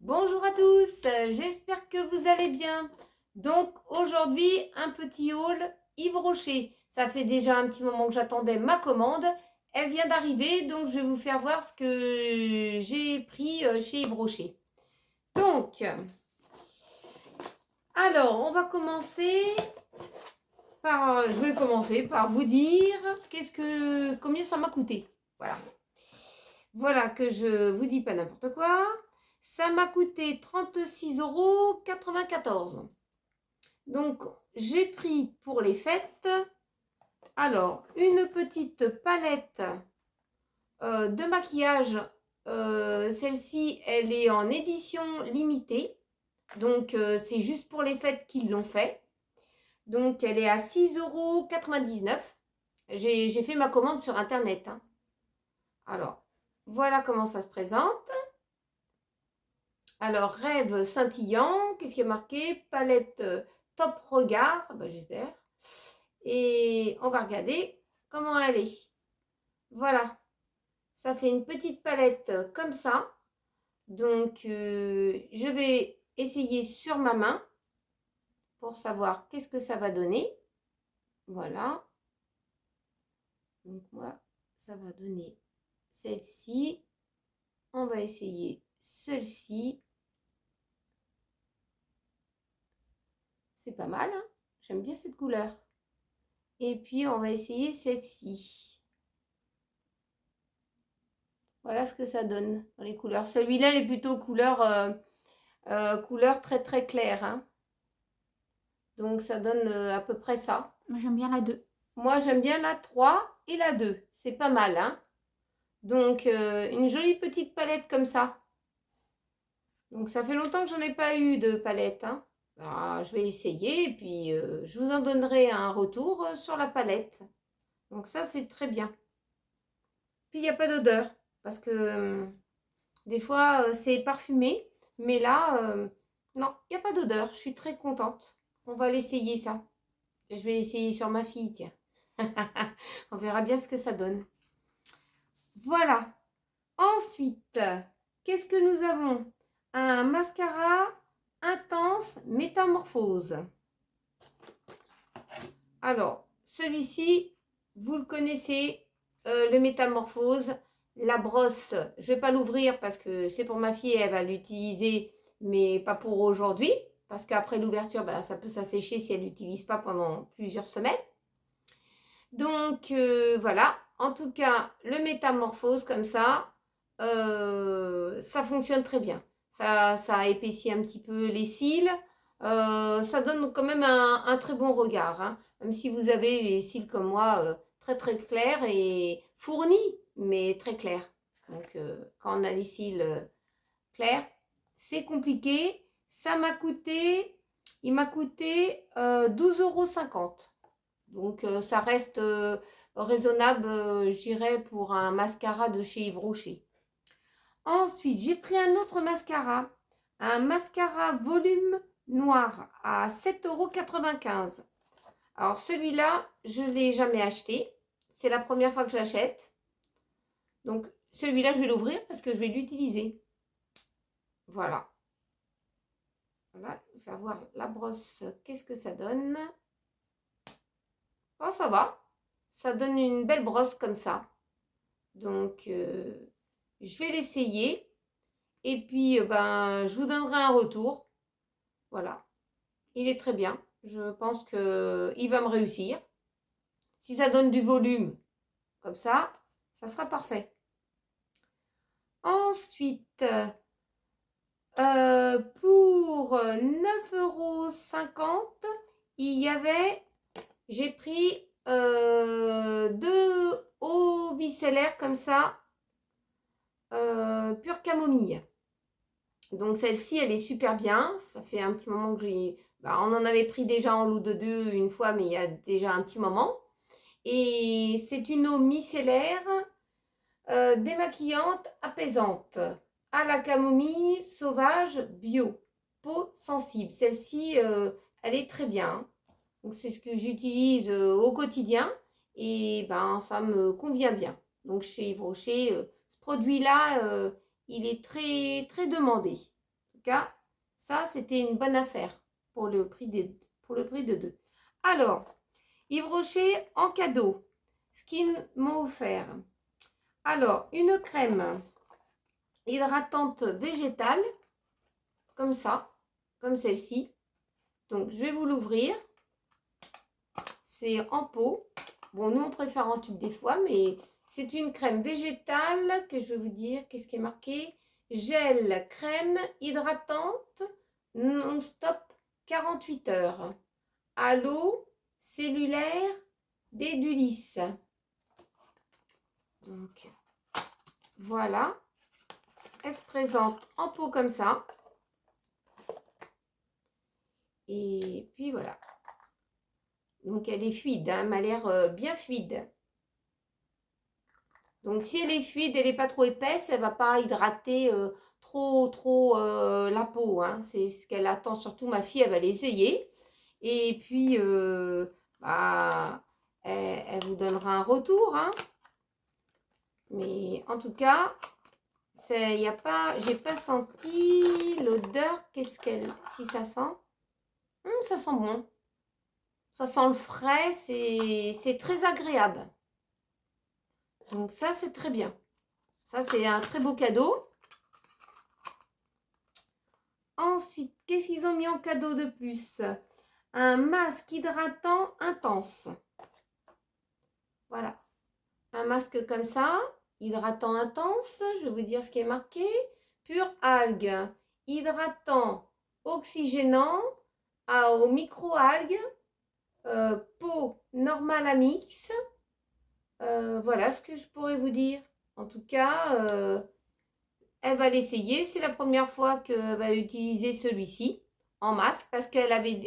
Bonjour à tous, j'espère que vous allez bien. Donc aujourd'hui, un petit haul Yves Rocher. Ça fait déjà un petit moment que j'attendais ma commande. Elle vient d'arriver, donc je vais vous faire voir ce que j'ai pris chez Yves Rocher. Donc, alors, je vais commencer par vous dire combien ça m'a coûté. Voilà. Voilà que je vous dis pas n'importe quoi. Ça m'a coûté 36,94 €. Donc, j'ai pris pour les fêtes, alors, une petite palette de maquillage. Celle-ci, elle est en édition limitée. Donc, c'est juste pour les fêtes qu'ils l'ont fait. Donc, elle est à 6,99 €. J'ai fait ma commande sur Internet, hein. Alors, voilà comment ça se présente. Alors, rêve scintillant, qu'est-ce qui est marqué? Palette top regard, bah, j'espère. Et on va regarder comment elle est. Voilà, ça fait une petite palette comme ça. Donc, je vais essayer sur ma main pour savoir qu'est-ce que ça va donner. Voilà. Donc, moi, ça va donner celle-ci. On va essayer celle-ci. C'est pas mal, hein? J'aime bien cette couleur. Et puis, on va essayer celle-ci. Voilà ce que ça donne dans les couleurs. Celui-là, il est plutôt couleur très très claire, hein. Donc, ça donne à peu près ça. Moi, j'aime bien la 2. Moi, j'aime bien la 3 et la 2. C'est pas mal, hein. Donc, une jolie petite palette comme ça. Donc, ça fait longtemps que j'en ai pas eu de palette, hein. Alors, je vais essayer et puis je vous en donnerai un retour sur la palette. Donc, ça, c'est très bien. Puis, il n'y a pas d'odeur parce que des fois, c'est parfumé. Mais là, non, il n'y a pas d'odeur. Je suis très contente. On va l'essayer, ça. Je vais l'essayer sur ma fille, tiens. On verra bien ce que ça donne. Voilà. Ensuite, qu'est-ce que nous avons? Un mascara intense métamorphose. Alors, celui-ci, vous le connaissez, le métamorphose. La brosse, je ne vais pas l'ouvrir parce que c'est pour ma fille, elle va l'utiliser, mais pas pour aujourd'hui. Parce qu'après l'ouverture, ben, ça peut s'assécher si elle l'utilise pas pendant plusieurs semaines. Donc, voilà. En tout cas, le métamorphose comme ça fonctionne très bien. Ça épaissit un petit peu les cils. Ça donne quand même un très bon regard, hein. Même si vous avez les cils comme moi, très très clairs et fournis, mais très clairs. Donc, quand on a les cils clairs, c'est compliqué. Il m'a coûté 12,50 €. Donc, ça reste raisonnable, je dirais, pour un mascara de chez Yves Rocher. Ensuite, j'ai pris un autre mascara, un mascara volume noir à 7,95 €. Alors, celui-là, je ne l'ai jamais acheté. C'est la première fois que je l'achète. Donc, celui-là, je vais l'ouvrir parce que je vais l'utiliser. Voilà. Voilà, je vais faire voir la brosse, qu'est-ce que ça donne. Oh, ça va. Ça donne une belle brosse comme ça. Donc, je vais l'essayer. Et puis, ben, je vous donnerai un retour. Voilà. Il est très bien. Je pense qu'il va me réussir. Si ça donne du volume, comme ça sera parfait. Ensuite, pour 9,50 €, il y avait, j'ai pris deux eaux micellaires comme ça, pure camomille. Donc celle-ci, elle est super bien. Ça fait un petit moment que on en avait pris déjà en lot de deux une fois, mais il y a déjà un petit moment. Et c'est une eau micellaire démaquillante, apaisante, à la camomille sauvage bio, peau sensible. Celle-ci, elle est très bien. Donc c'est ce que j'utilise au quotidien et ben ça me convient bien. Donc chez Yves Rocher, ce produit-là, il est très très demandé. cas, ça, c'était une bonne affaire pour le prix de 2. Alors, Yves Rocher en cadeau, ce qu'ils m'ont offert. Alors, une crème hydratante végétale, comme ça, comme celle-ci. Donc, je vais vous l'ouvrir. C'est en pot. Bon, nous, on préfère en tube des fois, mais c'est une crème végétale que je vais vous dire. Qu'est-ce qui est marqué? Gel, crème hydratante, non-stop 48 heures. À l'eau cellulaire d'Edulis. Donc, voilà. Elle se présente en pot comme ça. Et puis voilà. Donc elle est fluide, hein, elle m'a l'air bien fluide. Donc si elle est fluide, elle n'est pas trop épaisse, elle ne va pas hydrater trop la peau. Hein. C'est ce qu'elle attend, surtout ma fille, elle va l'essayer. Et puis, bah, elle vous donnera un retour. Hein. Mais en tout cas, j'ai pas senti l'odeur. Qu'est-ce qu'elle, si ça sent, ça sent bon. Ça sent le frais, c'est très agréable. Donc ça, c'est très bien. Ça, c'est un très beau cadeau. Ensuite, qu'est-ce qu'ils ont mis en cadeau de plus? Un masque hydratant intense. Voilà. Un masque comme ça, hydratant intense. Je vais vous dire ce qui est marqué. Pure algue, hydratant, oxygénant, aux micro-algues, peau normale à mix. Voilà ce que je pourrais vous dire. En tout cas, elle va l'essayer. C'est la première fois qu'elle va utiliser celui-ci en masque parce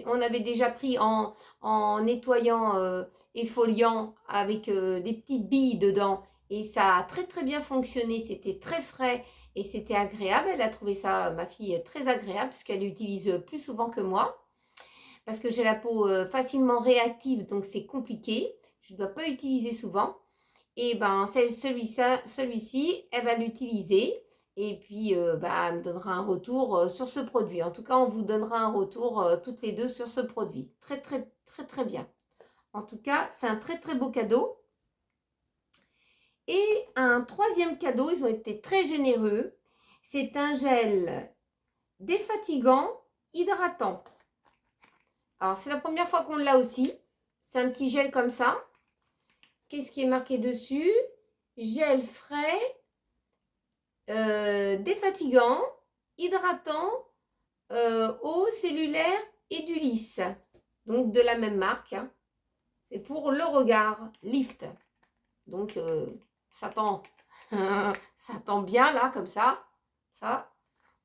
on avait déjà pris en nettoyant effoliant avec des petites billes dedans et ça a très très bien fonctionné. C'était très frais et c'était agréable. Elle a trouvé ça, ma fille, très agréable parce qu'elle l'utilise plus souvent que moi parce que j'ai la peau facilement réactive donc c'est compliqué. Je ne dois pas utiliser souvent. Et ben celui-ci, elle va l'utiliser. Et puis, elle me donnera un retour sur ce produit. En tout cas, on vous donnera un retour toutes les deux sur ce produit. Très, très, très, très bien. En tout cas, c'est un très, très beau cadeau. Et un troisième cadeau, ils ont été très généreux. C'est un gel défatigant, hydratant. Alors, c'est la première fois qu'on l'a aussi. C'est un petit gel comme ça. Qu'est-ce qui est marqué dessus? Gel frais. Défatigant, hydratant, eau cellulaire et du lisse. Donc de la même marque. Hein. C'est pour le regard, Lift. Donc ça tend bien là, comme ça. Ça,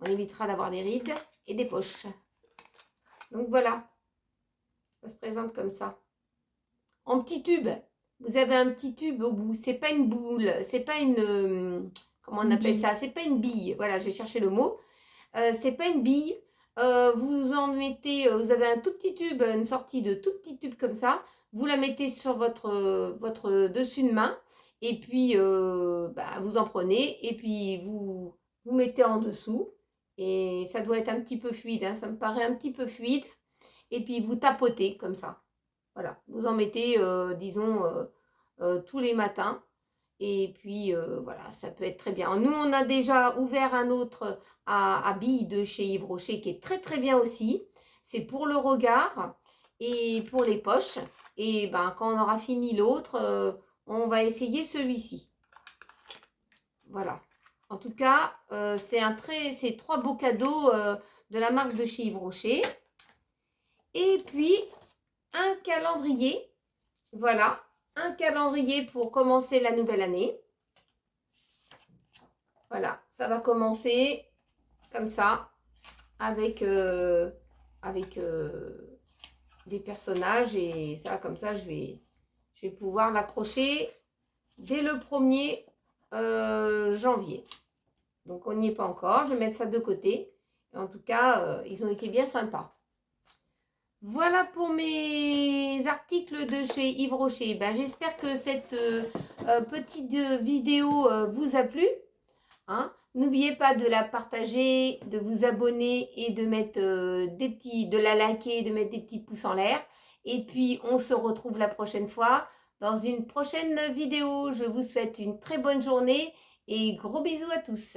on évitera d'avoir des rides et des poches. Donc voilà, ça se présente comme ça. En petit tube. Vous avez un petit tube au bout. C'est pas une boule, c'est pas une... comment on appelle ça? C'est pas une bille. Voilà, j'ai cherché le mot. C'est pas une bille. Vous en mettez, vous avez un tout petit tube, une sortie de tout petit tube comme ça. Vous la mettez sur votre dessus de main. Et puis, vous en prenez. Et puis, vous mettez en dessous. Et ça doit être un petit peu fluide. Hein, ça me paraît un petit peu fluide. Et puis, vous tapotez comme ça. Voilà. Vous en mettez, disons, tous les matins. Et puis, voilà, ça peut être très bien. Nous, on a déjà ouvert un autre à billes de chez Yves Rocher qui est très, très bien aussi. C'est pour le regard et pour les poches. Et quand on aura fini l'autre, on va essayer celui-ci. Voilà. En tout cas, c'est 3 beaux cadeaux de la marque de chez Yves Rocher. Et puis, un calendrier. Voilà. Un calendrier pour commencer la nouvelle année. Voilà, ça va commencer comme ça, avec des personnages. Et ça, comme ça, je vais pouvoir l'accrocher dès le 1er janvier. Donc, on n'y est pas encore. Je vais mettre ça de côté. Et en tout cas, ils ont été bien sympas. Voilà pour mes articles de chez Yves Rocher. J'espère que cette petite vidéo vous a plu. Hein. N'oubliez pas de la partager, de vous abonner et de mettre de la liker, de mettre des petits pouces en l'air. Et puis, on se retrouve la prochaine fois dans une prochaine vidéo. Je vous souhaite une très bonne journée et gros bisous à tous.